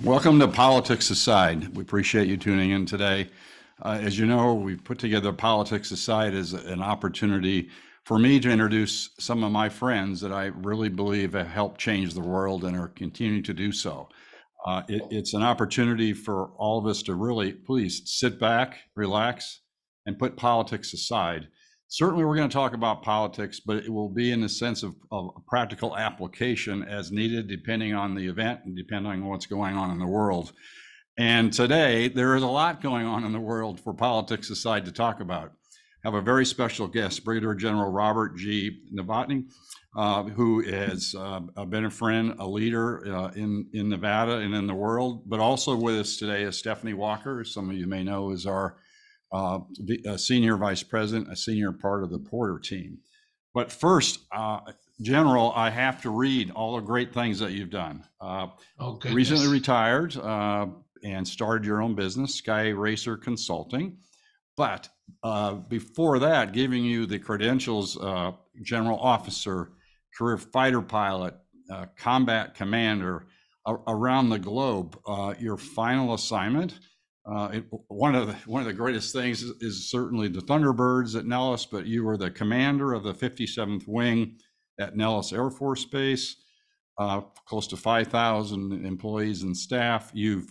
Welcome to Politics Aside. We appreciate you tuning in today. As you know, we've put together Politics Aside as an opportunity for me to introduce some of my friends that I really believe have helped change the world and are continuing to do so. It's an opportunity for all of us to really, please sit back, relax, and put politics aside. Certainly, we're going to talk about politics, but it will be in the sense of practical application as needed, depending on the event and depending on what's going on in the world. And today, there is a lot going on in the world for Politics Aside to talk about. I have a very special guest, Brigadier General Robert G. Novotny, who has been a friend, a leader in Nevada and in the world, but also with us today is Stephanie Walker. Some of you may know is our a senior vice president, a senior part of the Porter team. But first, General, I have to read all the great things that you've done. Recently retired and started your own business, Sky Racer Consulting. But before that, giving you the credentials, General Officer, career fighter pilot, combat commander around the globe, your final assignment. One of the greatest things is certainly the Thunderbirds at Nellis, but you were the commander of the 57th Wing at Nellis Air Force Base, close to 5,000 employees and staff. You've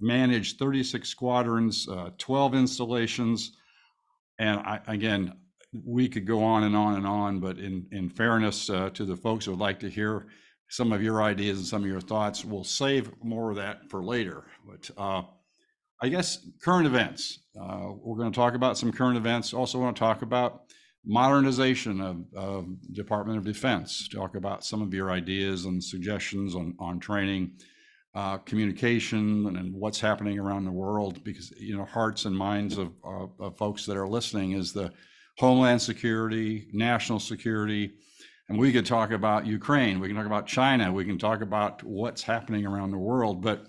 managed 36 squadrons, 12 installations, and again, we could go on and on and on, but in fairness to the folks who would like to hear some of your ideas and some of your thoughts, we'll save more of that for later. But I guess current events. We're going to talk about some current events. Also want to talk about modernization of Department of Defense. Talk about some of your ideas and suggestions on training, communication, and what's happening around the world. Because hearts and minds of folks that are listening is the homeland security, national security, and we could talk about Ukraine. We can talk about China. We can talk about what's happening around the world, but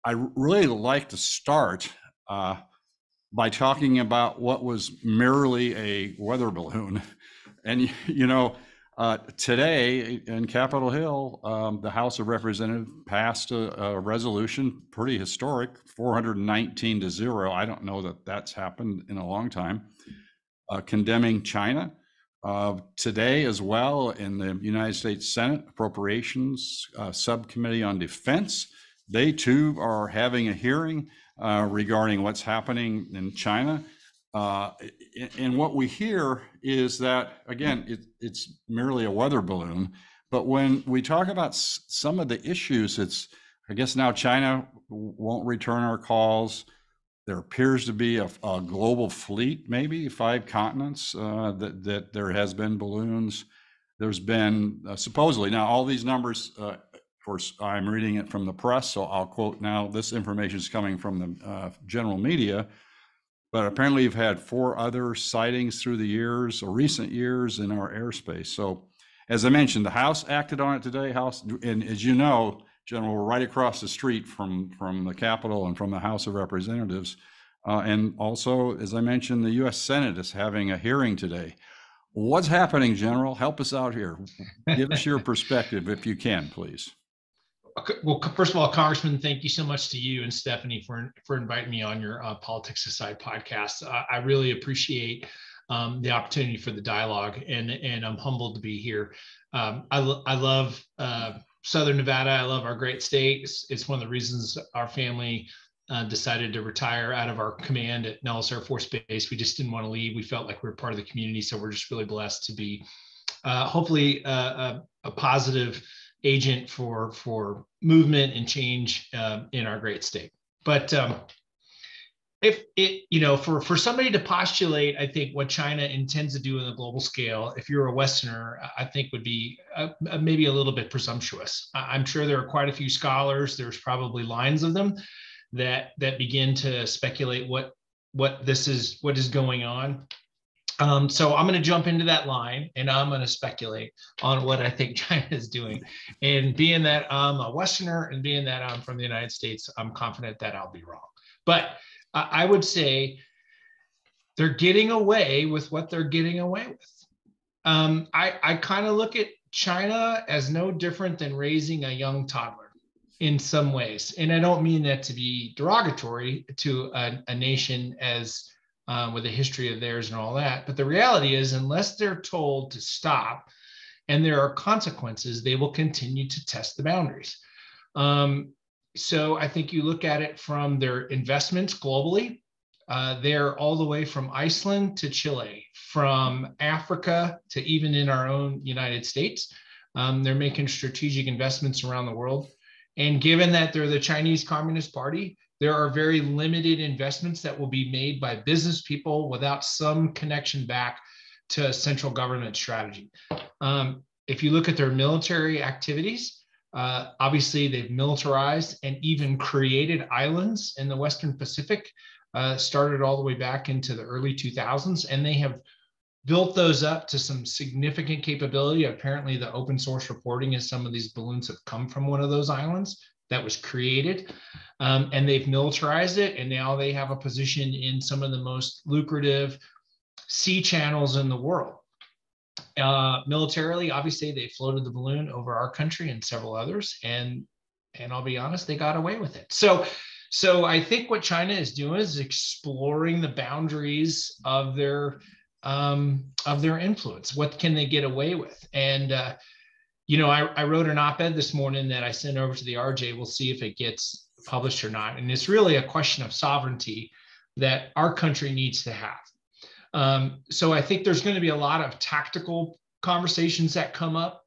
I really like to start by talking about what was merely a weather balloon. And, today in Capitol Hill, the House of Representatives passed a resolution, pretty historic, 419-0. I don't know that that's happened in a long time, condemning China. Today as well in the United States Senate Appropriations Subcommittee on Defense, they too are having a hearing regarding what's happening in China. And what we hear is that, again, it's merely a weather balloon. But when we talk about some of the issues, I guess now China won't return our calls. There appears to be a global fleet, maybe 5 continents, that there has been balloons. There's been supposedly, now all these numbers, of course, I'm reading it from the press, so I'll quote now. This information is coming from the general media, but apparently you've had 4 other sightings through the years or recent years in our airspace. So as I mentioned, the House acted on it today. And as you know, General, we're right across the street from the Capitol and from the House of Representatives. And also, as I mentioned, the U.S. Senate is having a hearing today. What's happening, General? Help us out here. Give us your perspective if you can, please. Well, first of all, Congressman, thank you so much to you and Stephanie for inviting me on your Politics Aside podcast. I really appreciate the opportunity for the dialogue, and I'm humbled to be here. I love Southern Nevada. I love our great state. It's one of the reasons our family decided to retire out of our command at Nellis Air Force Base. We just didn't want to leave. We felt like we were part of the community, so we're just really blessed to be hopefully a positive agent for movement and change in our great state. But if it, for somebody to postulate, I think what China intends to do on a global scale, if you're a Westerner, I think would be maybe a little bit presumptuous. I'm sure there are quite a few scholars. There's probably lines of them that begin to speculate what is going on. So I'm going to jump into that line and I'm going to speculate on what I think China is doing. And being that I'm a Westerner and being that I'm from the United States, I'm confident that I'll be wrong. But I would say they're getting away with what they're getting away with. I kind of look at China as no different than raising a young toddler. in some ways. And I don't mean that to be derogatory to a nation as with a history of theirs and all that. But the reality is, unless they're told to stop and there are consequences, they will continue to test the boundaries. So I think you look at it from their investments globally. They're all the way from Iceland to Chile, from Africa to even in our own United States. They're making strategic investments around the world. And given that they're the Chinese Communist Party, there are very limited investments that will be made by business people without some connection back to central government strategy. If you look at their military activities, obviously they've militarized and even created islands in the Western Pacific, started all the way back into the early 2000s, and they have built those up to some significant capability. Apparently the open source reporting is some of these balloons have come from one of those islands that was created, and they've militarized it, and now they have a position in some of the most lucrative sea channels in the world. Militarily, obviously, they floated the balloon over our country and several others, and I'll be honest, they got away with it. So I think what China is doing is exploring the boundaries of their influence. What can they get away with? And I wrote an op-ed this morning that I sent over to the RJ. We'll see if it gets published or not. And it's really a question of sovereignty that our country needs to have. So I think there's going to be a lot of tactical conversations that come up.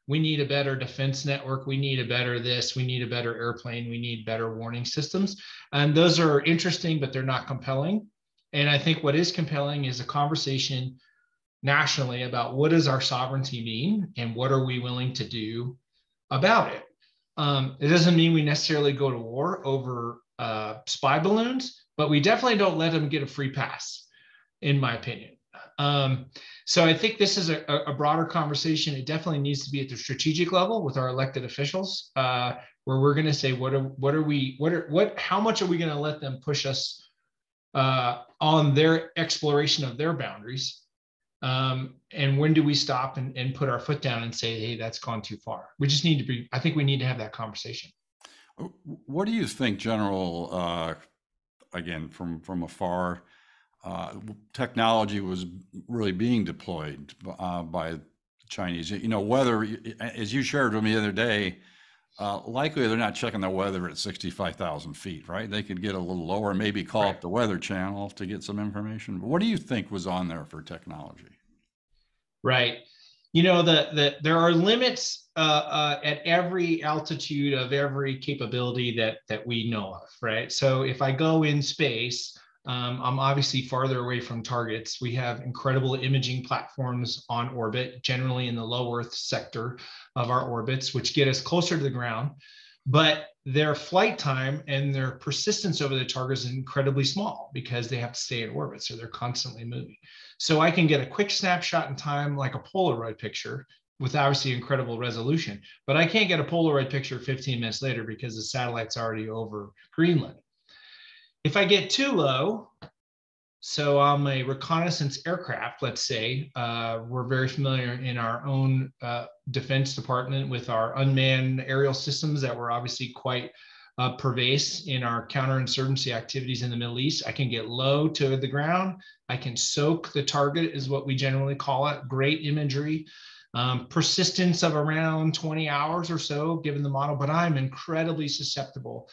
We need a better defense network. We need a better this. We need a better airplane. We need better warning systems. And those are interesting, but they're not compelling. And I think what is compelling is a conversation nationally about what does our sovereignty mean and what are we willing to do about it. It doesn't mean we necessarily go to war over spy balloons, but we definitely don't let them get a free pass, in my opinion. So I think this is a broader conversation. It definitely needs to be at the strategic level with our elected officials, where we're going to say, how much are we going to let them push us on their exploration of their boundaries? And when do we stop and put our foot down and say, hey, that's gone too far? We just need to I think we need to have that conversation. What do you think, General, again, from afar, technology was really being deployed by the Chinese? Weather, as you shared with me the other day, likely they're not checking the weather at 65,000 feet, right? They could get a little lower, maybe call up the Weather Channel to get some information. What do you think was on there for technology? Right. There are limits at every altitude of every capability that we know of, right? So if I go in space, I'm obviously farther away from targets. We have incredible imaging platforms on orbit, generally in the low Earth sector of our orbits, which get us closer to the ground. But their flight time and their persistence over the target is incredibly small because they have to stay in orbit. So they're constantly moving. So I can get a quick snapshot in time, like a Polaroid picture, with obviously incredible resolution. But I can't get a Polaroid picture 15 minutes later because the satellite's already over Greenland. If I get too low, so I'm a reconnaissance aircraft, let's say, we're very familiar in our own Defense Department with our unmanned aerial systems that were obviously quite pervasive in our counterinsurgency activities in the Middle East. I can get low to the ground. I can soak the target is what we generally call it. Great imagery, persistence of around 20 hours or so, given the model, but I'm incredibly susceptible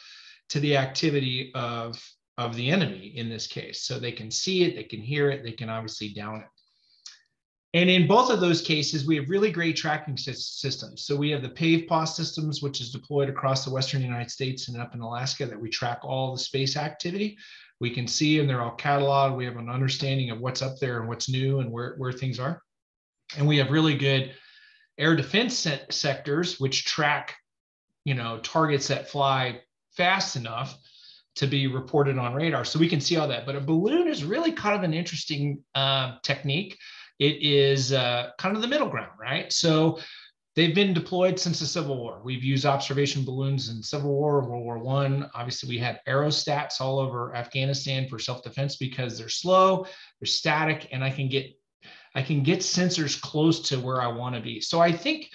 to the activity of the enemy in this case. So they can see it, they can hear it, they can obviously down it. And in both of those cases, we have really great tracking systems. So we have the PAVE-PAW systems, which is deployed across the Western United States and up in Alaska, that we track all the space activity. We can see, and they're all cataloged. We have an understanding of what's up there and what's new and where things are. And we have really good air defense sectors, which track, targets that fly fast enough to be reported on radar. So we can see all that. But a balloon is really kind of an interesting technique. It is kind of the middle ground, right? So they've been deployed since the Civil War. We've used observation balloons in Civil War, World War I. Obviously, we had aerostats all over Afghanistan for self-defense because they're slow, they're static, and I can get sensors close to where I want to be. So I think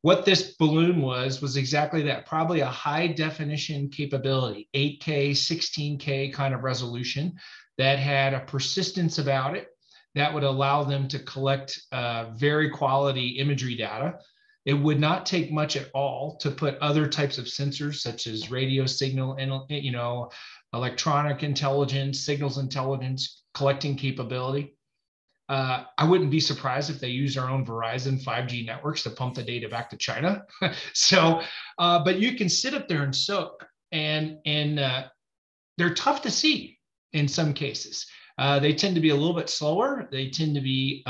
What this balloon was exactly that, probably a high definition capability, 8K, 16K kind of resolution that had a persistence about it that would allow them to collect very quality imagery data. It would not take much at all to put other types of sensors, such as radio signal and, electronic intelligence, signals intelligence, collecting capability. I wouldn't be surprised if they use their own Verizon 5G networks to pump the data back to China. So, but you can sit up there and soak, and they're tough to see in some cases. They tend to be a little bit slower. They tend to be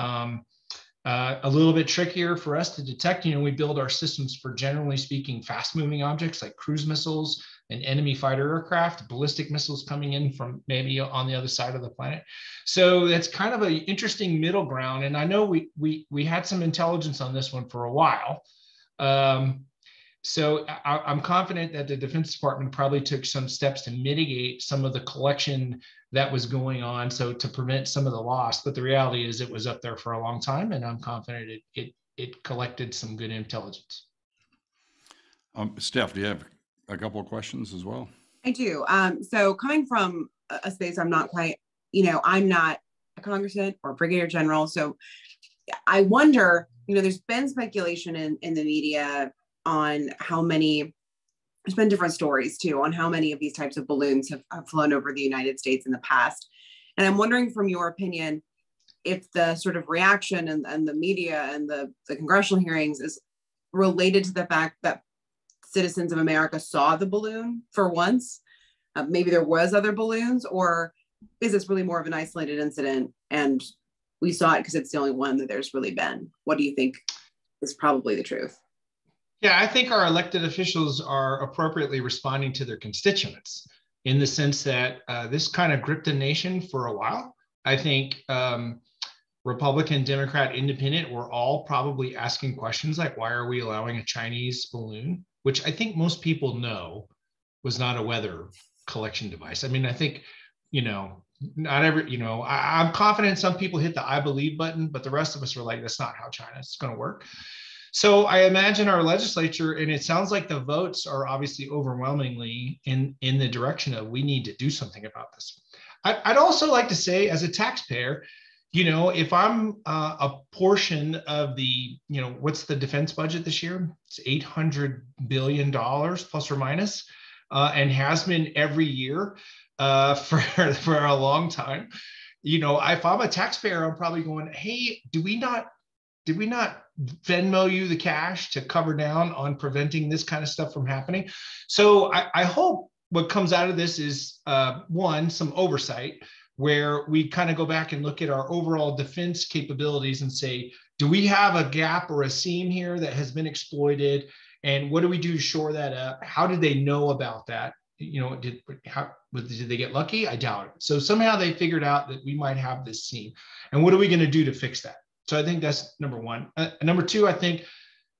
a little bit trickier for us to detect. We build our systems for, generally speaking, fast-moving objects like cruise missiles and enemy fighter aircraft, ballistic missiles coming in from maybe on the other side of the planet. So that's kind of an interesting middle ground. And I know we had some intelligence on this one for a while. So I'm confident that the Defense Department probably took some steps to mitigate some of the collection that was going on, so to prevent some of the loss. But the reality is it was up there for a long time, and I'm confident it collected some good intelligence. Steph, do you have a couple of questions as well? I do. So coming from a space I'm not quite, I'm not a congressman or brigadier general. So I wonder, there's been speculation in the media on how many, there's been different stories too, on how many of these types of balloons have flown over the United States in the past. And I'm wondering, from your opinion, if the sort of reaction and the media and the congressional hearings is related to the fact that citizens of America saw the balloon for once. Maybe there was other balloons, or is this really more of an isolated incident and we saw it because it's the only one that there's really been? What do you think is probably the truth? Yeah, I think our elected officials are appropriately responding to their constituents, in the sense that this kind of gripped the nation for a while. I think Republican, Democrat, Independent were all probably asking questions like, why are we allowing a Chinese balloon, which I think most people know was not a weather collection device. I mean, I think, not every, I'm confident some people hit the I believe button, but the rest of us are like, that's not how China's going to work. So I imagine our legislature, and it sounds like the votes are obviously overwhelmingly in the direction of, we need to do something about this. I'd also like to say, as a taxpayer, if I'm a portion of the, what's the defense budget this year? It's $800 billion plus or minus, and has been every year for a long time. If I'm a taxpayer, I'm probably going, hey, did we not Venmo you the cash to cover down on preventing this kind of stuff from happening? So I hope what comes out of this is, one, some oversight, where we kind of go back and look at our overall defense capabilities and say, do we have a gap or a seam here that has been exploited? And what do we do to shore that up? How did they know about that? Did they get lucky? I doubt it. So somehow they figured out that we might have this seam. And what are we going to do to fix that? So I think that's number one. Number two, I think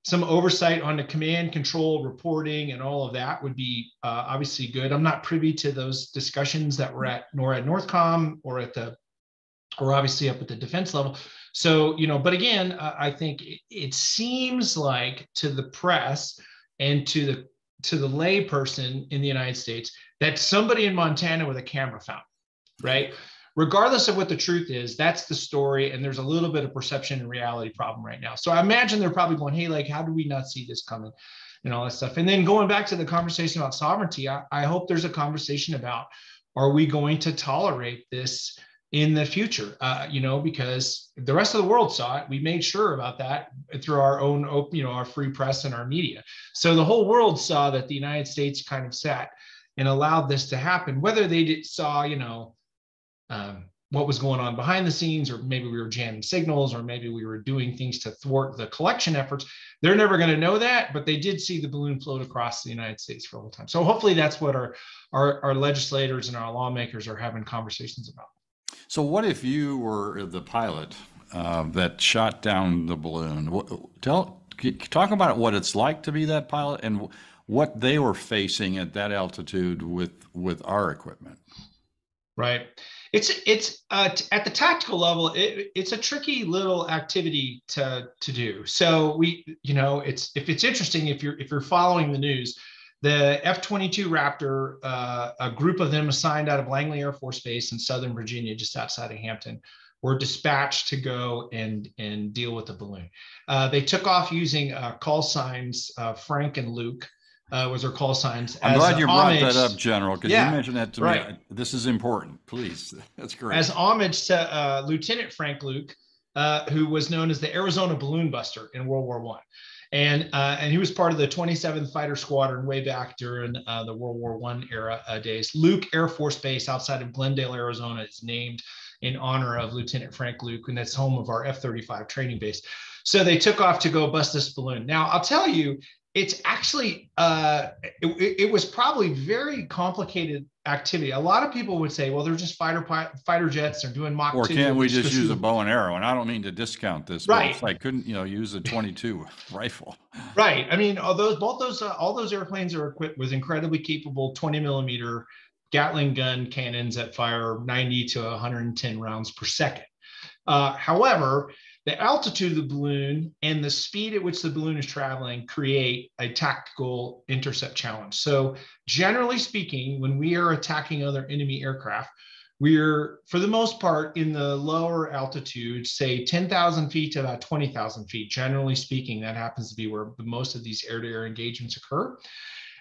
some oversight on the command, control, reporting, and all of that would be obviously good. I'm not privy to those discussions that were at Northcom or obviously up at the defense level. So, but again, I think it seems like to the press and to the lay person in the United States that somebody in Montana with a camera found, right? Regardless of what the truth is, that's the story. And there's a little bit of perception and reality problem right now. So I imagine they're probably going, hey, like, how do we not see this coming and all that stuff? And then going back to the conversation about sovereignty, I hope there's a conversation about, are we going to tolerate this in the future? Because the rest of the world saw it. We made sure about that through our own, our free press and our media. So the whole world saw that the United States kind of sat and allowed this to happen, whether they saw, what was going on behind the scenes, or maybe we were jamming signals, or maybe we were doing things to thwart the collection efforts. They're never going to know that, but they did see the balloon float across the United States for a long time. So hopefully that's what our legislators and our lawmakers are having conversations about. So what if you were the pilot that shot down the balloon? Talk about what it's like to be that pilot and what they were facing at that altitude with our equipment. Right. It's at the tactical level, it's a tricky little activity to do. So it's interesting if you're following the news. The F-22 Raptor, a group of them assigned out of Langley Air Force Base in Southern Virginia, just outside of Hampton, were dispatched to go and deal with the balloon. They took off using call signs. Frank and Luke was their call signs. I'm glad you brought that up, homage. General, because you Yeah, mentioned that to right. me. This is important. Please. That's great. As homage to Lieutenant Frank Luke, who was known as the Arizona Balloon Buster in World War I. And he was part of the 27th Fighter Squadron way back during the World War I era days. Luke Air Force Base outside of Glendale, Arizona is named in honor of Lieutenant Frank Luke, and that's home of our F-35 training base. So they took off to go bust this balloon. Now, I'll tell you, it's actually, it was probably very complicated activity. A lot of people would say, well, they're just fighter jets, they're doing Mach 2. Or can't we just use a bow and arrow? And I don't mean to discount this, but right. It's like, couldn't, use a 22 rifle? Right. I mean, all those airplanes are equipped with incredibly capable 20 millimeter Gatling gun cannons that fire 90 to 110 rounds per second. However, the altitude of the balloon and the speed at which the balloon is traveling create a tactical intercept challenge. So generally speaking, when we are attacking other enemy aircraft, we're, for the most part, in the lower altitude, say 10,000 feet to about 20,000 feet. Generally speaking, that happens to be where most of these air-to-air engagements occur.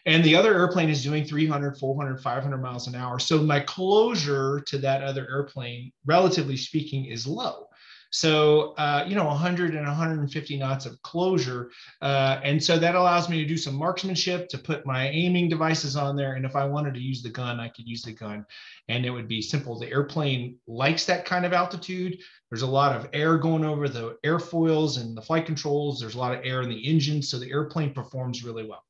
And the other airplane is doing 300, 400, 500 miles an hour. So my closure to that other airplane, relatively speaking, is low. So, 100 and 150 knots of closure. And so that allows me to do some marksmanship, to put my aiming devices on there. And if I wanted to use the gun, I could use the gun and it would be simple. The airplane likes that kind of altitude. There's a lot of air going over the airfoils and the flight controls. There's a lot of air in the engine. So the airplane performs really well.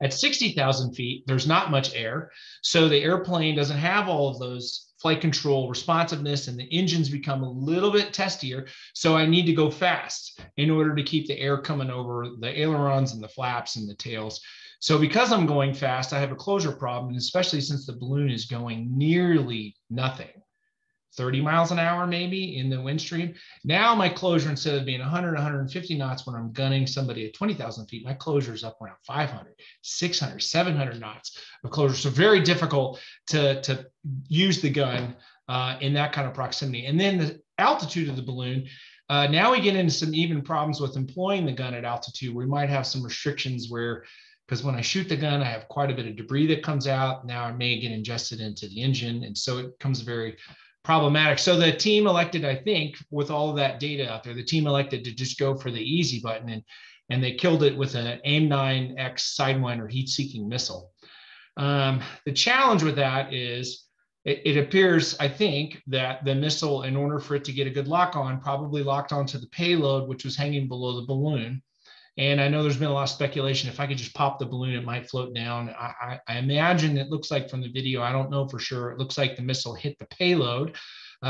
At 60,000 feet, there's not much air. So the airplane doesn't have all of those flight control responsiveness, and the engines become a little bit testier. So I need to go fast in order to keep the air coming over the ailerons and the flaps and the tails. So because I'm going fast, I have a closure problem, and especially since the balloon is going nearly nothing, 30 miles an hour maybe in the wind stream. Now my closure, instead of being 100, 150 knots when I'm gunning somebody at 20,000 feet, my closure is up around 500, 600, 700 knots of closure. So very difficult to use the gun in that kind of proximity. And then the altitude of the balloon, now we get into some even problems with employing the gun at altitude. We might have some restrictions where, because when I shoot the gun, I have quite a bit of debris that comes out. Now I may get ingested into the engine. And so it becomes very problematic. So the team elected, I think, with all of that data out there, the team elected to just go for the easy button, and they killed it with an AIM-9X Sidewinder heat-seeking missile. The challenge with that is it appears, I think, that the missile, in order for it to get a good lock on, probably locked onto the payload, which was hanging below the balloon. And I know there's been a lot of speculation. If I could just pop the balloon, it might float down. I imagine it looks like from the video, I don't know for sure, it looks like the missile hit the payload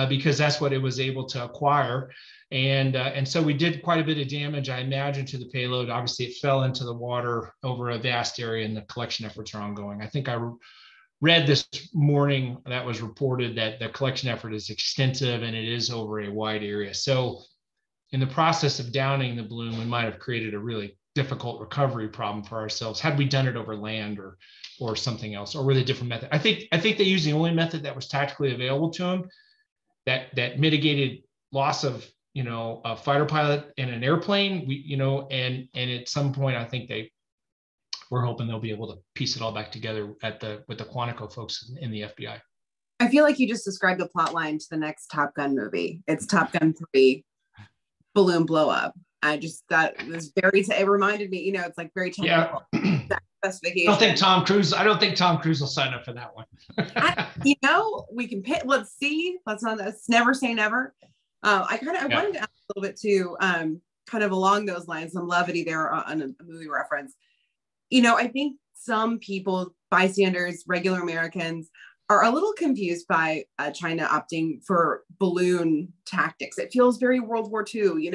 because that's what it was able to acquire. And so we did quite a bit of damage, I imagine, to the payload. Obviously, it fell into the water over a vast area, and the collection efforts are ongoing. I think I read this morning that was reported that the collection effort is extensive and it is over a wide area. So in the process of downing the balloon, we might have created a really difficult recovery problem for ourselves had we done it over land or something else, or with a different method. I think they used the only method that was tactically available to them that mitigated loss of a fighter pilot and an airplane. And at some point, I think we're hoping they'll be able to piece it all back together with the Quantico folks in the FBI. I feel like you just described the plot line to the next Top Gun movie. It's Top Gun 3. Balloon blow up. That was it reminded me, it's like very technical. Yeah. Specification. I don't think Tom Cruise will sign up for that one. We can pick, let's see. Let's never say never. I wanted to ask a little bit too, kind of along those lines, some levity there on a movie reference. I think some people, bystanders, regular Americans, are a little confused by China opting for balloon tactics. It feels very World War II.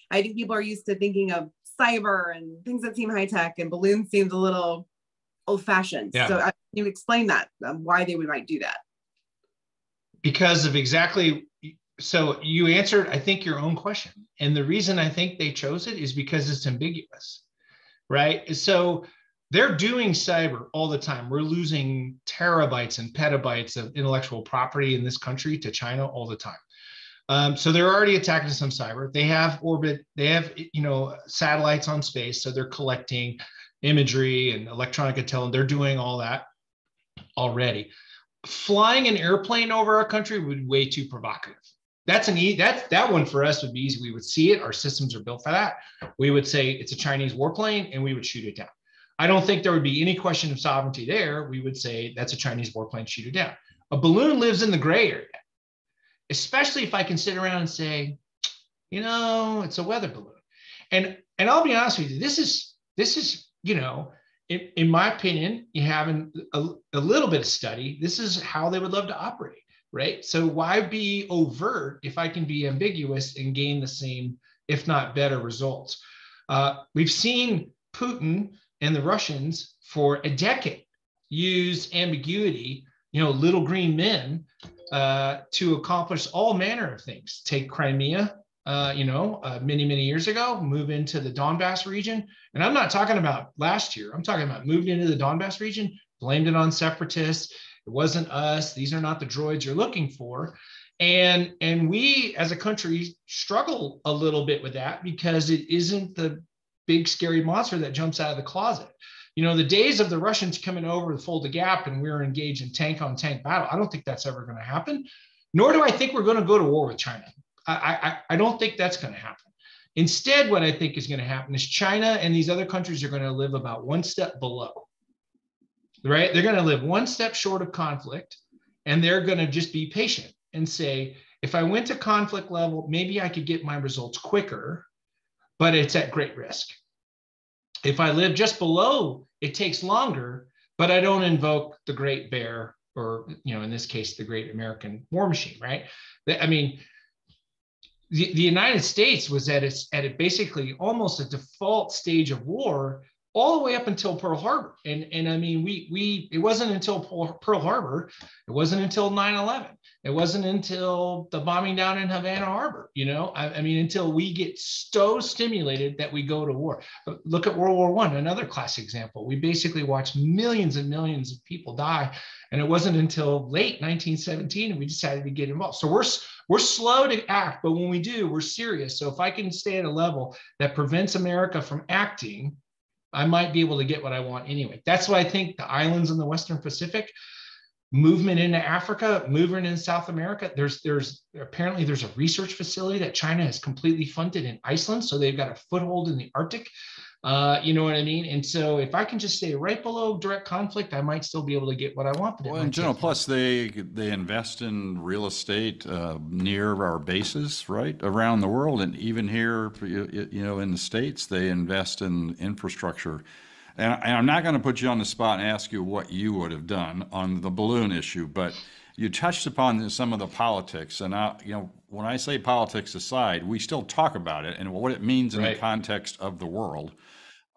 I think people are used to thinking of cyber and things that seem high tech, and balloons seems a little old fashioned. Yeah. So can you explain that, why they might do that? Because of exactly, so you answered, I think, your own question. And the reason I think they chose it is because it's ambiguous, right? So they're doing cyber all the time. We're losing terabytes and petabytes of intellectual property in this country to China all the time. So they're already attacking some cyber. They have orbit, they have, satellites on space. So they're collecting imagery and electronic intelligence. They're doing all that already. Flying an airplane over our country would be way too provocative. That one for us would be easy. We would see it. Our systems are built for that. We would say it's a Chinese warplane and we would shoot it down. I don't think there would be any question of sovereignty there. We would say that's a Chinese warplane, shoot it down. A balloon lives in the gray area, especially if I can sit around and say, it's a weather balloon. And I'll be honest with you, this is, in my opinion, you having a little bit of study, this is how they would love to operate, right? So why be overt if I can be ambiguous and gain the same, if not better, results? We've seen Putin and the Russians for a decade use ambiguity, little green men, to accomplish all manner of things. Take Crimea, many years ago, move into the Donbass region. And I'm not talking about last year. I'm talking about moved into the Donbass region, blamed it on separatists. It wasn't us. These are not the droids you're looking for. And we as a country struggle a little bit with that because it isn't the big scary monster that jumps out of the closet. The days of the Russians coming over to fold the gap and we're engaged in tank on tank battle, I don't think that's ever going to happen. Nor do I think we're going to go to war with China. I don't think that's going to happen. Instead, what I think is going to happen is China and these other countries are going to live about one step below, right? They're going to live one step short of conflict, and they're going to just be patient and say, if I went to conflict level, maybe I could get my results quicker, but it's at great risk. If I live just below, it takes longer, but I don't invoke the great bear or, in this case, the great American war machine, right? I mean, the United States was at basically almost a default stage of war all the way up until Pearl Harbor. And I mean, it wasn't until Pearl Harbor, it wasn't until 9/11, it wasn't until the bombing down in Havana Harbor, I mean, until we get so stimulated that we go to war. Look at World War I, another classic example. We basically watched millions and millions of people die. And it wasn't until late 1917 we decided to get involved. So we're slow to act, but when we do, we're serious. So if I can stay at a level that prevents America from acting, I might be able to get what I want anyway. That's why I think the islands in the Western Pacific, movement into Africa, movement in South America. There's apparently a research facility that China has completely funded in Iceland. So they've got a foothold in the Arctic. You know what I mean? And so if I can just stay right below direct conflict, I might still be able to get what I want. Well, in general, plus they invest in real estate near our bases, right, around the world, and even here, in the States, they invest in infrastructure. And I'm not going to put you on the spot and ask you what you would have done on the balloon issue, but you touched upon some of the politics. And when I say politics aside, we still talk about it and what it means in the context of the world.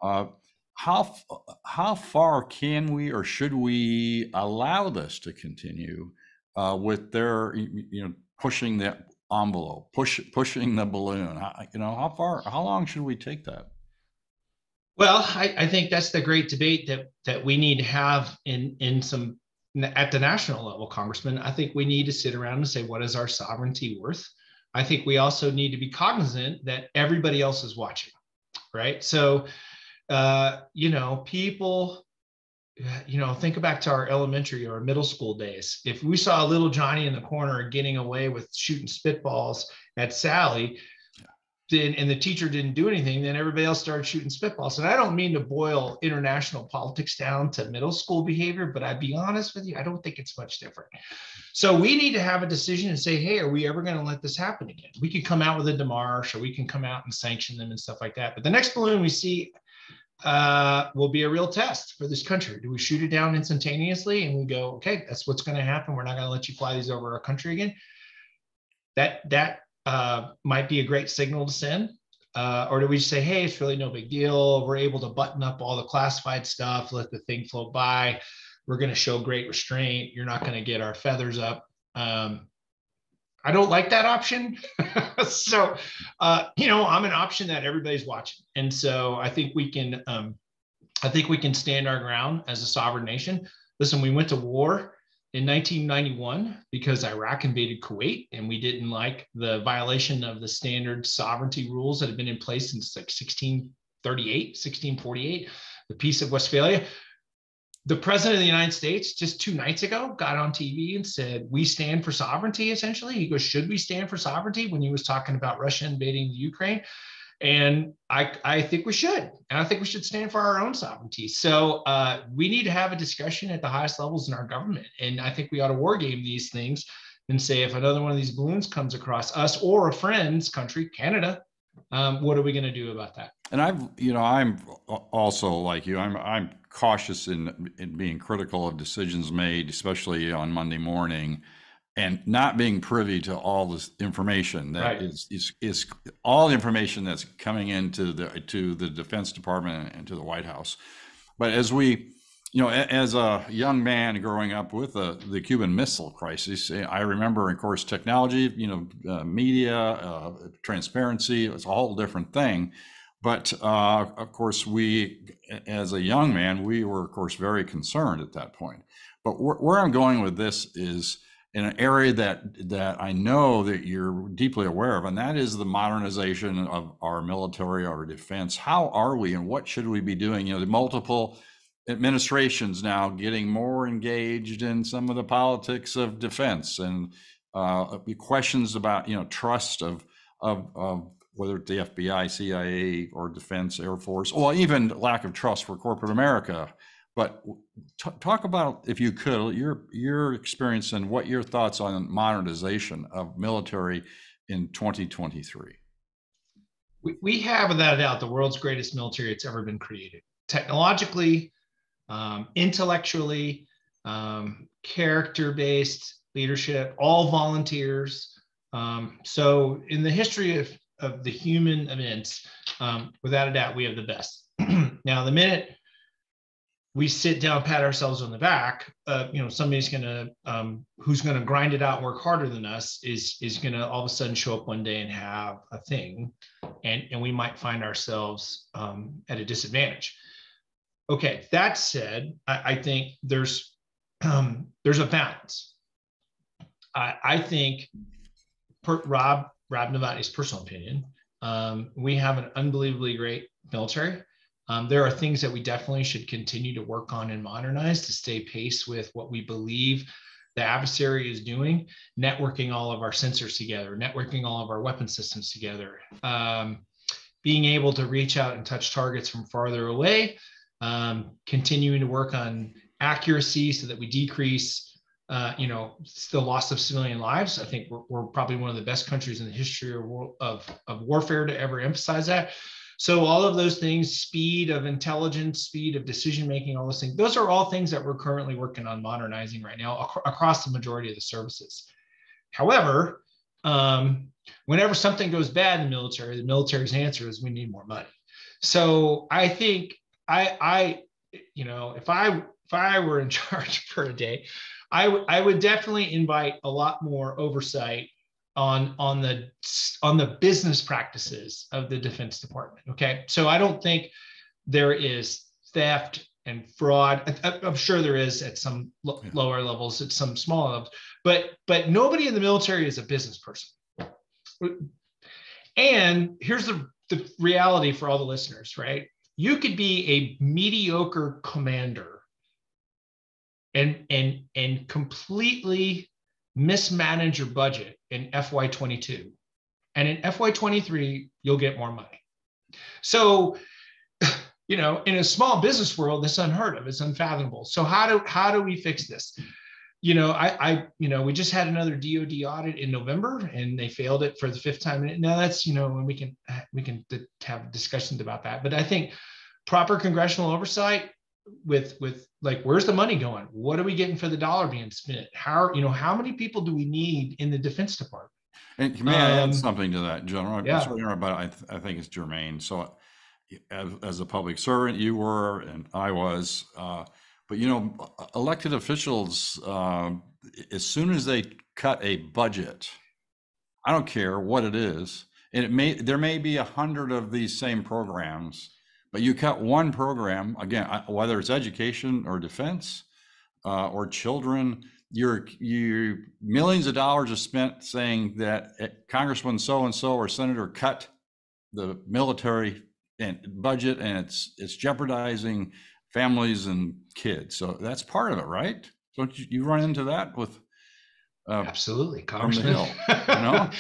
How far can we or should we allow this to continue with their pushing the envelope, pushing the balloon? How long should we take that? Well, I think that's the great debate that we need to have at the national level, Congressman. I think we need to sit around and say, what is our sovereignty worth? I think we also need to be cognizant that everybody else is watching, right? So, people, think back to our elementary or middle school days. If we saw little Johnny in the corner getting away with shooting spitballs at Sally, and the teacher didn't do anything, then everybody else started shooting spitballs. And I don't mean to boil international politics down to middle school behavior, but I'd be honest with you, I don't think it's much different. So we need to have a decision and say, hey, are we ever going to let this happen again? We can come out with a demarche, or we can come out and sanction them and stuff like that. But the next balloon we see will be a real test for this country. Do we shoot it down instantaneously and we go, okay, that's what's going to happen. We're not going to let you fly these over our country again. That might be a great signal to send. Or do we say, hey, it's really no big deal. We're able to button up all the classified stuff, let the thing float by. We're going to show great restraint. You're not going to get our feathers up. I don't like that option. So, I'm an option that everybody's watching. And so I think we can stand our ground as a sovereign nation. Listen, we went to war in 1991 because Iraq invaded Kuwait, and we didn't like the violation of the standard sovereignty rules that have been in place since like 1648, the Peace of Westphalia. The president of the United States just 2 nights ago got on TV and said, we stand for sovereignty, essentially. He goes, should we stand for sovereignty, when he was talking about Russia invading the Ukraine? And I think we should. And I think we should stand for our own sovereignty. So we need to have a discussion at the highest levels in our government. And I think we ought to war game these things and say, if another one of these balloons comes across us or a friend's country, Canada, what are we going to do about that? And I'm also like you. I'm cautious in being critical of decisions made, especially on Monday morning, and not being privy to all this information that is all the information that's coming into the Defense Department and to the White House. But as we, as a young man growing up with the Cuban Missile Crisis, I remember, of course, technology, media, transparency, it's a whole different thing. But of course, we, as a young man, we were, of course, very concerned at that point. But where I'm going with this is in an area that I know that you're deeply aware of, and that is the modernization of our military, our defense. How are we, and what should we be doing? The multiple administrations now getting more engaged in some of the politics of defense, and questions about trust of whether it's the FBI, CIA, or Defense, Air Force, or even lack of trust for corporate America. But talk about, if you could, your experience and what your thoughts on modernization of military in 2023. We have, without a doubt, the world's greatest military that's ever been created. Technologically, intellectually, character-based leadership, all volunteers. So in the history of the human events, without a doubt, we have the best. Now, the minute we sit down, pat ourselves on the back, somebody's who's gonna grind it out and work harder than us is gonna all of a sudden show up one day and have a thing, and we might find ourselves at a disadvantage. Okay, that said, I think there's a balance. I think, Rob Novotny's personal opinion, we have an unbelievably great military. There are things that we definitely should continue to work on and modernize to stay pace with what we believe the adversary is doing, networking all of our sensors together, networking all of our weapon systems together, being able to reach out and touch targets from farther away, continuing to work on accuracy so that we decrease the loss of civilian lives. I think we're probably one of the best countries in the history of warfare to ever emphasize that. So all of those things, speed of intelligence, speed of decision-making, all those things, those are all things that we're currently working on modernizing right now across the majority of the services. However, whenever something goes bad in the military's answer is we need more money. So I think if I were in charge for a day, I would definitely invite a lot more oversight on the business practices of the Defense Department. Okay, so I don't think there is theft and fraud. I'm sure there is at some lower levels, at some smaller levels, but nobody in the military is a business person. And here's the reality for all the listeners, right? You could be a mediocre commander and completely mismanage your budget in FY22. And in FY23, you'll get more money. So, in a small business world, that's unheard of. It's unfathomable. So how do we fix this? We just had another DoD audit in November, and they failed it for the 5th time. Now that's, when we can have discussions about that. But I think proper congressional oversight with like, where's the money going? What are we getting for the dollar being spent? How many people do we need in the Defense Department? And may I add something to that, General? Yeah. But I think it's germane. So as a public servant, you were, and I was, but elected officials, as soon as they cut a budget, I don't care what it is. And there may be 100 of these same programs, but you cut one program, again, whether it's education or defense or children, your millions of dollars are spent saying that Congressman so-and-so or Senator cut the military and budget, and it's jeopardizing families and kids. So that's part of it, right? Don't you run into that with absolutely, from the Congressman. Hill, you know?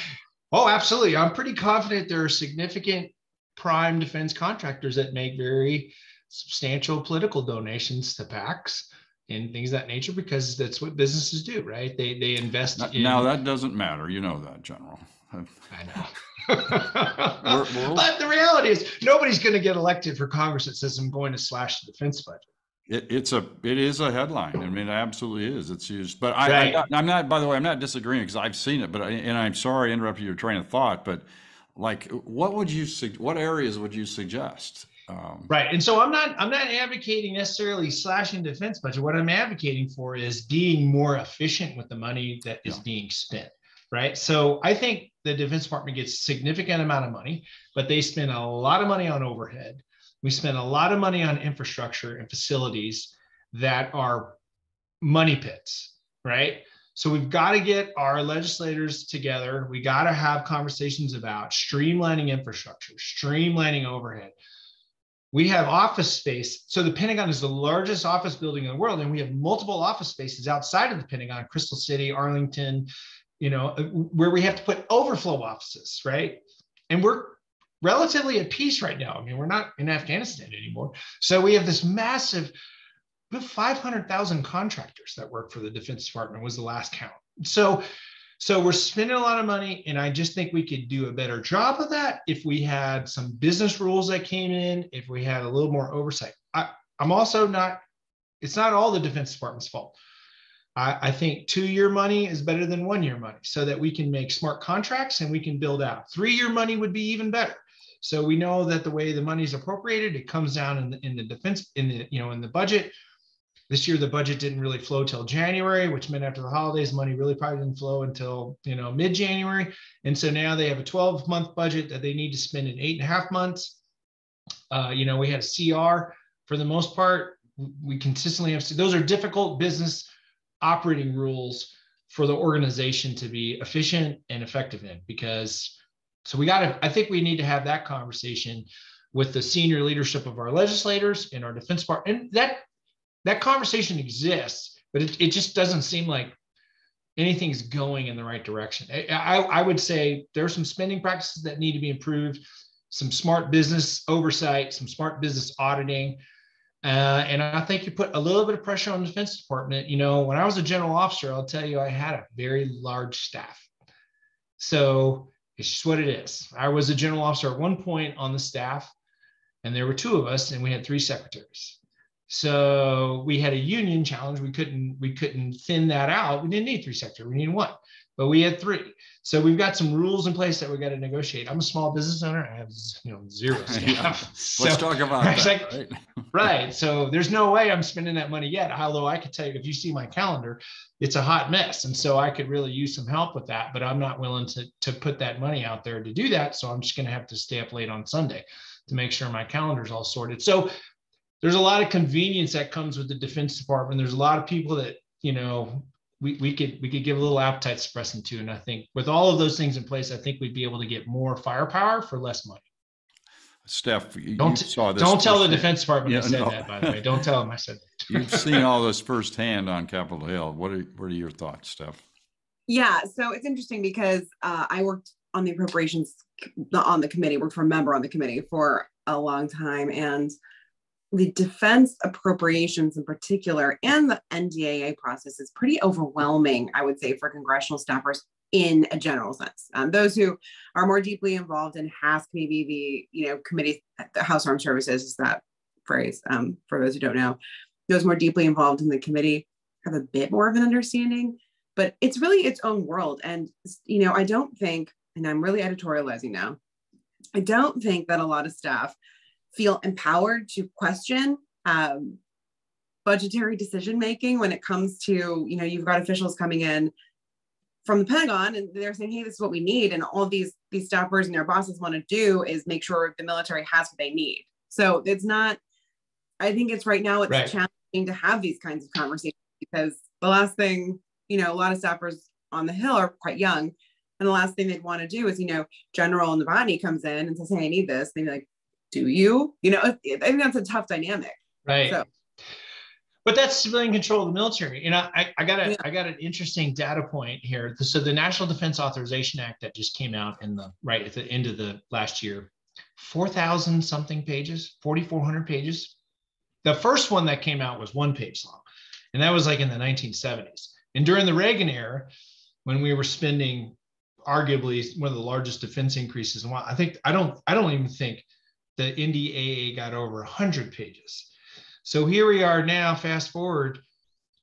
Oh, absolutely. I'm pretty confident there are significant prime defense contractors that make very substantial political donations to PACs and things of that nature, because that's what businesses do, right? They invest in. Now that doesn't matter, you know that, General. I know. But the reality is nobody's going to get elected for Congress that says I'm going to slash the defense budget. It is a headline. I mean, it absolutely is. It's used, but Right. I'm not. By the way, I'm not disagreeing because I've seen it. But and I'm sorry I interrupted your train of thought. But like, what areas would you suggest? Right, and so I'm not advocating necessarily slashing defense budget. What I'm advocating for is being more efficient with the money that is being spent. Right, so I think the Defense Department gets a significant amount of money, but they spend a lot of money on overhead. We spend a lot of money on infrastructure and facilities that are money pits, right? So we've got to get our legislators together. We got to have conversations about streamlining infrastructure, streamlining overhead. We have office space. So the Pentagon is the largest office building in the world, and we have multiple office spaces outside of the Pentagon, Crystal City, Arlington, you know, where we have to put overflow offices, right? And we're relatively at peace right now. I mean, we're not in Afghanistan anymore. So we have this massive, we have 500,000 contractors that work for the Defense Department was the last count. So we're spending a lot of money, and I just think we could do a better job of that if we had some business rules that came in, if we had a little more oversight. I'm also not, it's not all the Defense Department's fault. I think 2-year money is better than 1-year money so that we can make smart contracts and we can build out. 3-year money would be even better. So we know that the way the money is appropriated, it comes down in the defense, in the budget. This year, the budget didn't really flow till January, which meant after the holidays, money really probably didn't flow until, mid-January. And so now they have a 12-month budget that they need to spend in 8.5 months. We had a CR for the most part. We consistently have, those are difficult business operating rules for the organization to be efficient and effective in, because I think we need to have that conversation with the senior leadership of our legislators in our Defense Department. And that conversation exists, but it just doesn't seem like anything's going in the right direction. I would say there are some spending practices that need to be improved, some smart business oversight, some smart business auditing. And I think you put a little bit of pressure on the Defense Department. When I was a general officer, I'll tell you, I had a very large staff. So it's just what it is. I was a general officer at one point on the staff, and there were 2 of us, and we had 3 secretaries. So we had a union challenge. We couldn't thin that out. We didn't need 3 secretaries. We needed 1, but we had 3. So we've got some rules in place that we got to negotiate. I'm a small business owner. I have 0 staff. Let's talk about that. Right? Right. So there's no way I'm spending that money yet. Although I could tell you, if you see my calendar, it's a hot mess. And so I could really use some help with that, but I'm not willing to put that money out there to do that. So I'm just going to have to stay up late on Sunday to make sure my calendar's all sorted. So there's a lot of convenience that comes with the Defense Department. There's a lot of people that, we could give a little appetite suppressant to. And I think with all of those things in place, I think we'd be able to get more firepower for less money. Steph, you saw this. Don't tell the Defense Department I said that, by the way. Don't tell them I said that. You've seen all this firsthand on Capitol Hill. What are your thoughts, Steph? Yeah, so it's interesting because I worked on the appropriations on the committee, worked for a member on the committee for a long time. And the defense appropriations in particular and the NDAA process is pretty overwhelming, I would say, for congressional staffers in a general sense. Those who are more deeply involved in HASC, maybe the committee, the House Armed Services is that phrase, for those who don't know, those more deeply involved in the committee have a bit more of an understanding, but it's really its own world. And, I don't think, and I'm really editorializing now, I don't think that a lot of staff feel empowered to question budgetary decision making when it comes to, you've got officials coming in from the Pentagon, and they're saying, hey, this is what we need. And all these staffers and their bosses want to do is make sure the military has what they need. So it's not, I think it's right now, it's Right. challenging to have these kinds of conversations, because the last thing, a lot of staffers on the Hill are quite young. And the last thing they'd want to do is, General Novotny comes in and says, hey, I need this. They'd be like, do you? I think that's a tough dynamic. Right. So. But that's civilian control of the military. I got an interesting data point here. So the National Defense Authorization Act that just came out at the end of the last year, 4,000 something pages, 4,400 pages. The first one that came out was 1 page long, and that was like in the 1970s. And during the Reagan era, when we were spending arguably one of the largest defense increases in a while, I don't even think the NDAA got over 100 pages. So here we are now, fast forward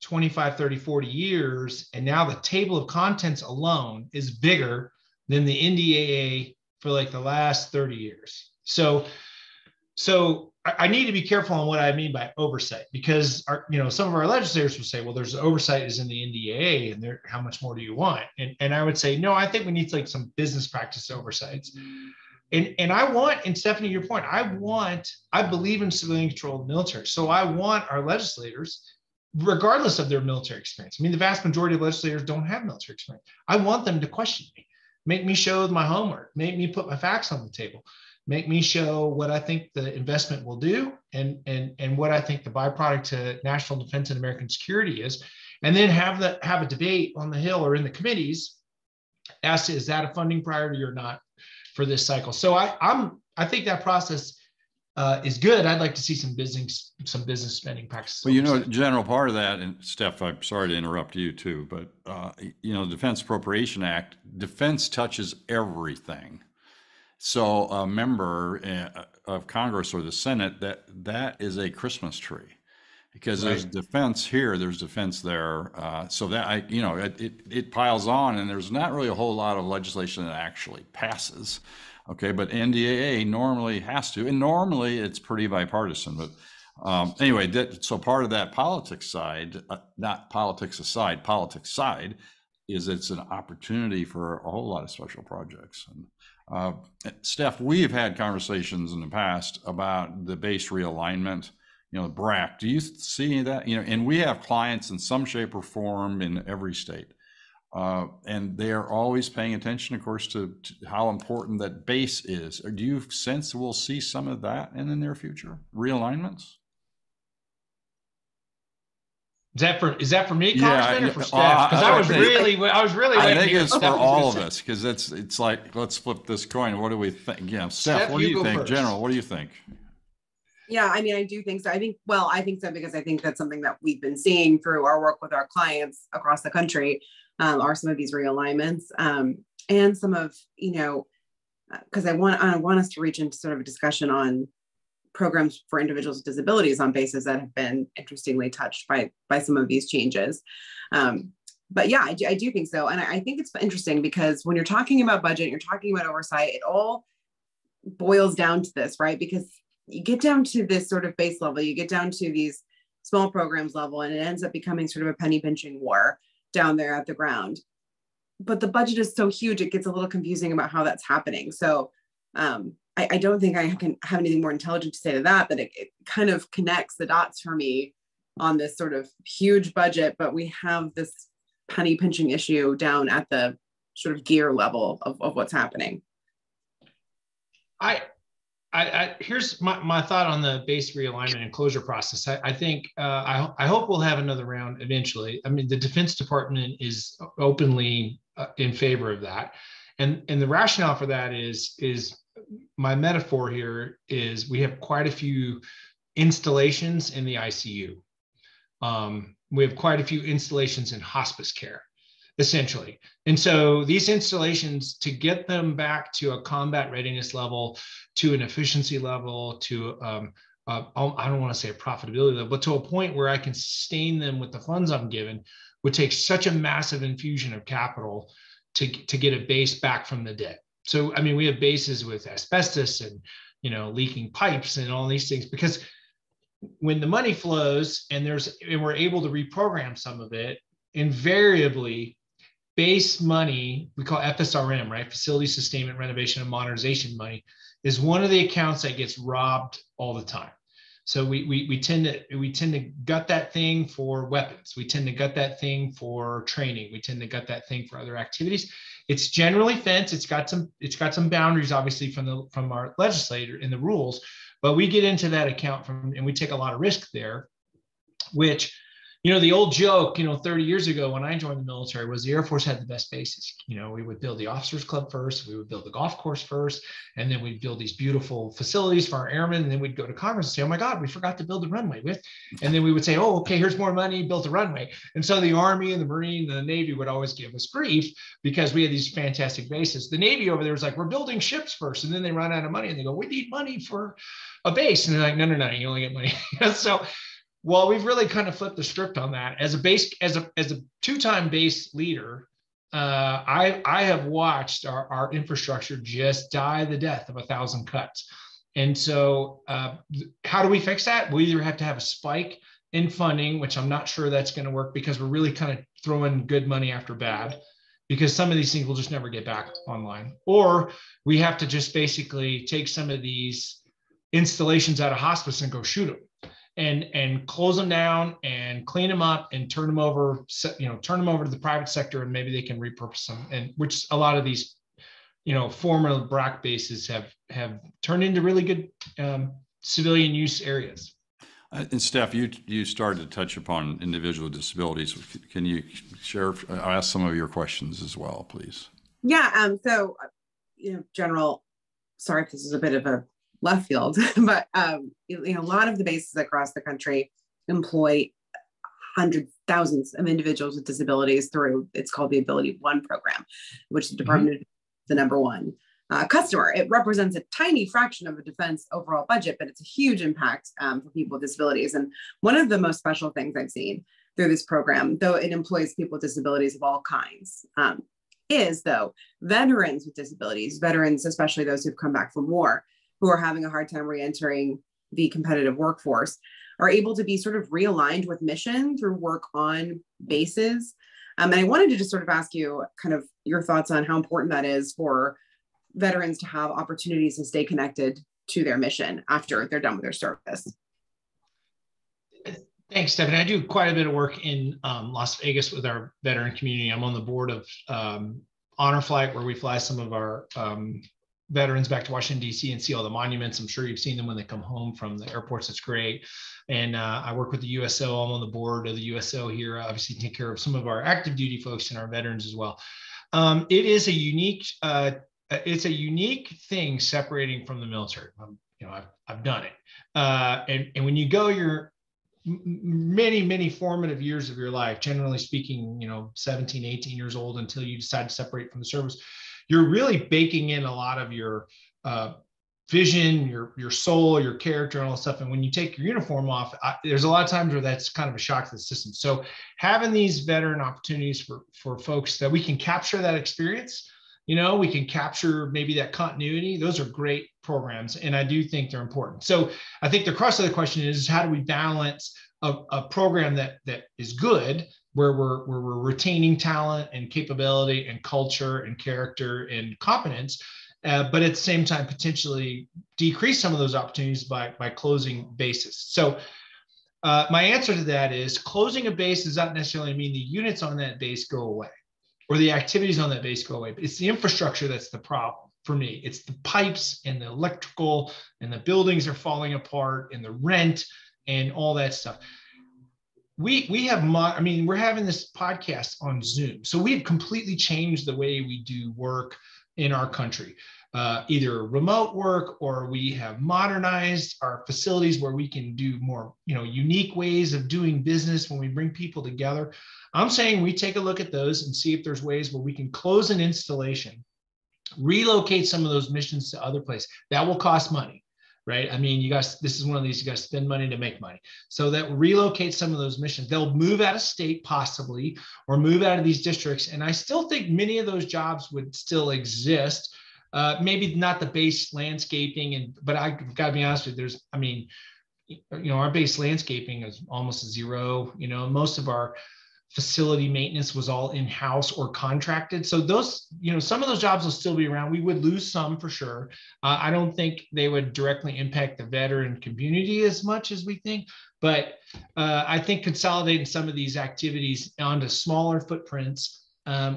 25, 30, 40 years, and now the table of contents alone is bigger than the NDAA for like the last 30 years. So I need to be careful on what I mean by oversight, because some of our legislators will say, well, there's oversight is in the NDAA, and how much more do you want? And I would say, no, I think we need like some business practice oversights. And I want, and Stephanie, your point, I believe in civilian control of the military. So I want our legislators, regardless of their military experience. I mean, the vast majority of legislators don't have military experience. I want them to question me, make me show my homework, make me put my facts on the table, make me show what I think the investment will do, and what I think the byproduct to national defense and American security is, and then have a debate on the Hill or in the committees as to, is that a funding priority or not for this cycle. So I think that process is good. I'd like to see some business spending practices. Well, General, part of that, and Steph, I'm sorry to interrupt you too, but the Defense Appropriation Act, defense touches everything. So a member of Congress or the Senate, that is a Christmas tree, because Right. there's defense here, there's defense there. So that it piles on, and there's not really a whole lot of legislation that actually passes. Okay, but NDAA normally has to, and normally it's pretty bipartisan. But anyway, so part of that politics side, not politics aside, politics side, is it's an opportunity for a whole lot of special projects. And Steph, we've had conversations in the past about the base realignment, the BRAC. Do you see that? And we have clients in some shape or form in every state. And they are always paying attention, of course, to how important that base is. Or do you sense we'll see some of that in the near future? Realignments? Is that for me, Congressman, or for Steph? Because I was really. I think it's for all of us, because it's like, let's flip this coin. What do we think? Yeah, Steph, what do you think? General, what do you think? Yeah, I mean, I do think so. I think so, because I think that's something that we've been seeing through our work with our clients across the country, are some of these realignments, and some of, because I want us to reach into sort of a discussion on programs for individuals with disabilities on bases that have been interestingly touched by some of these changes. But yeah, I do think so. And I think it's interesting, because when you're talking about budget, you're talking about oversight, it all boils down to this, right? Because you get down to this sort of base level, you get down to these small programs level, and it ends up becoming sort of a penny pinching war down there at the ground. But the budget is so huge, it gets a little confusing about how that's happening. So I don't think I can have anything more intelligent to say to that, but it kind of connects the dots for me on this sort of huge budget, but we have this penny pinching issue down at the sort of gear level of what's happening. Here's my thought on the base realignment and closure process. I think I hope we'll have another round eventually. I mean, the Defense Department is openly in favor of that, and the rationale for that is my metaphor here is we have quite a few installations in the ICU. We have quite a few installations in hospice care, essentially. And so these installations, to get them back to a combat readiness level, to an efficiency level, to I don't want to say a profitability level, but to a point where I can sustain them with the funds I'm given, would take such a massive infusion of capital to get a base back from the dead. So, I mean, we have bases with asbestos and, leaking pipes and all these things, because when the money flows and we're able to reprogram some of it, invariably base money, we call FSRM, right? Facility Sustainment, Renovation, and Modernization money, is one of the accounts that gets robbed all the time. So we tend to gut that thing for weapons. We tend to gut that thing for training. We tend to gut that thing for other activities. It's generally fenced. It's got some boundaries, obviously, from our legislator in the rules, but we get into that account and we take a lot of risk there, which, the old joke, 30 years ago when I joined the military was the Air Force had the best bases. We would build the officers club first, we would build the golf course first, and then we'd build these beautiful facilities for our airmen. And then we'd go to Congress and say, oh my God, we forgot to build the runway with. And then we would say, oh, okay, here's more money, built a runway. And so the Army and the Marine and the Navy would always give us grief because we had these fantastic bases. The Navy over there was like, we're building ships first. And then they run out of money and they go, we need money for a base. And they're like, no, you only get money. So, well, we've really kind of flipped the script on that. As a two-time base leader, I have watched our infrastructure just die the death of 1,000 cuts. And so how do we fix that? We either have to have a spike in funding, which I'm not sure that's going to work because we're really kind of throwing good money after bad, because some of these things will just never get back online. Or we have to just basically take some of these installations out of hospice and go shoot them. And close them down and clean them up and turn them over to the private sector, and maybe they can repurpose them. And which a lot of these, former BRAC bases have turned into really good civilian use areas. And Steph, you started to touch upon individual disabilities. Can you share? I'll ask some of your questions as well, please. Yeah. So, General, sorry if this is a bit of a left field, but a lot of the bases across the country employ hundreds, thousands of individuals with disabilities through, it's called the Ability One program, which the Department is the number one customer. It represents a tiny fraction of a defense overall budget, but it's a huge impact for people with disabilities. And one of the most special things I've seen through this program, though it employs people with disabilities of all kinds, is though veterans with disabilities, veterans, especially those who've come back from war, who are having a hard time re-entering the competitive workforce, are able to be sort of realigned with mission through work on bases. And I wanted to just sort of ask you kind of your thoughts on how important that is for veterans to have opportunities to stay connected to their mission after they're done with their service. Thanks, Stephanie. I do quite a bit of work in Las Vegas with our veteran community. I'm on the board of Honor Flight, where we fly some of our veterans back to Washington, D.C. and see all the monuments. I'm sure you've seen them when they come home from the airports. It's great. And I work with the USO. I'm on the board of the USO here, obviously take care of some of our active duty folks and our veterans as well. It is a unique, it's a unique thing separating from the military. I've done it. And when you go your many formative years of your life, generally speaking, 17, 18 years old until you decide to separate from the service, you're really baking in a lot of your vision, your soul, your character, and all that stuff. And when you take your uniform off, there's a lot of times where that's kind of a shock to the system. So having these veteran opportunities for folks that we can capture that experience, we can capture maybe that continuity. Those are great programs, and I do think they're important. So I think the crux of the question is, how do we balance a program that is good, where we're retaining talent and capability and culture and character and competence, but at the same time potentially decrease some of those opportunities by closing bases. So my answer to that is, closing a base does not necessarily mean the units on that base go away or the activities on that base go away. It's the infrastructure that's the problem for me. It's the pipes and the electrical, and the buildings are falling apart, and the rent and all that stuff. We have, we're having this podcast on Zoom. So we've completely changed the way we do work in our country, either remote work, or we have modernized our facilities where we can do more, unique ways of doing business when we bring people together. I'm saying we take a look at those and see if there's ways where we can close an installation, relocate some of those missions to other places. That will cost money. Right? This is one of these, you got to spend money to make money. So that relocate some of those missions. They'll move out of state possibly, or move out of these districts. And I still think many of those jobs would still exist. Maybe not the base landscaping, but I've got to be honest with you, our base landscaping is almost zero. Most of our facility maintenance was all in-house or contracted. So those, some of those jobs will still be around. We would lose some for sure. I don't think they would directly impact the veteran community as much as we think, but I think consolidating some of these activities onto smaller footprints,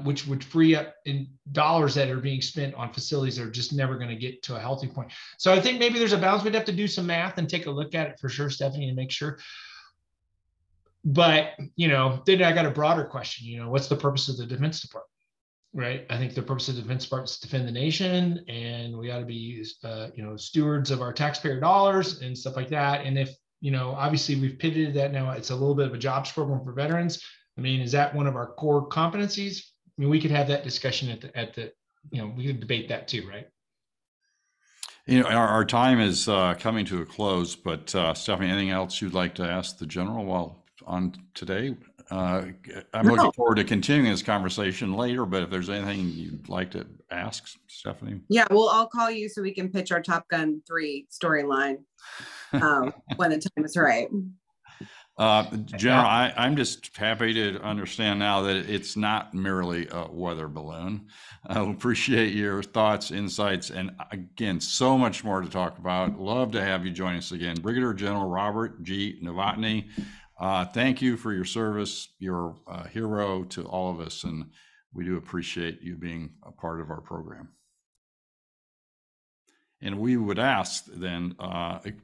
which would free up in dollars that are being spent on facilities that are just never going to get to a healthy point. So I think maybe there's a balance. We'd have to do some math and take a look at it for sure, Stephanie, and make sure. But, then I got a broader question, what's the purpose of the Defense Department, right? I think the purpose of the Defense Department is to defend the nation, and we ought to be, stewards of our taxpayer dollars and stuff like that. And if, obviously we've pivoted that now, it's a little bit of a jobs program for veterans. I mean, is that one of our core competencies? I mean, we could have that discussion at the we could debate that too, right? Our time is coming to a close, but Stephanie, anything else you'd like to ask the general while on today? I'm looking forward to continuing this conversation later, but if there's anything you'd like to ask, Stephanie. Yeah, well, I'll call you so we can pitch our Top Gun 3 storyline when the time is right. General, I'm just happy to understand now that it's not merely a weather balloon. I appreciate your thoughts, insights, and again, so much more to talk about. Love to have you join us again. Brigadier General Robert G. Novotny, thank you for your service. You're a hero to all of us, and we do appreciate you being a part of our program. And we would ask then,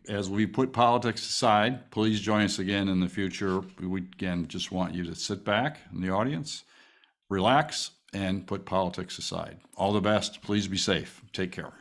as we put politics aside, please join us again in the future. We again just want you to sit back in the audience, relax, and put politics aside. All the best. Please be safe. Take care.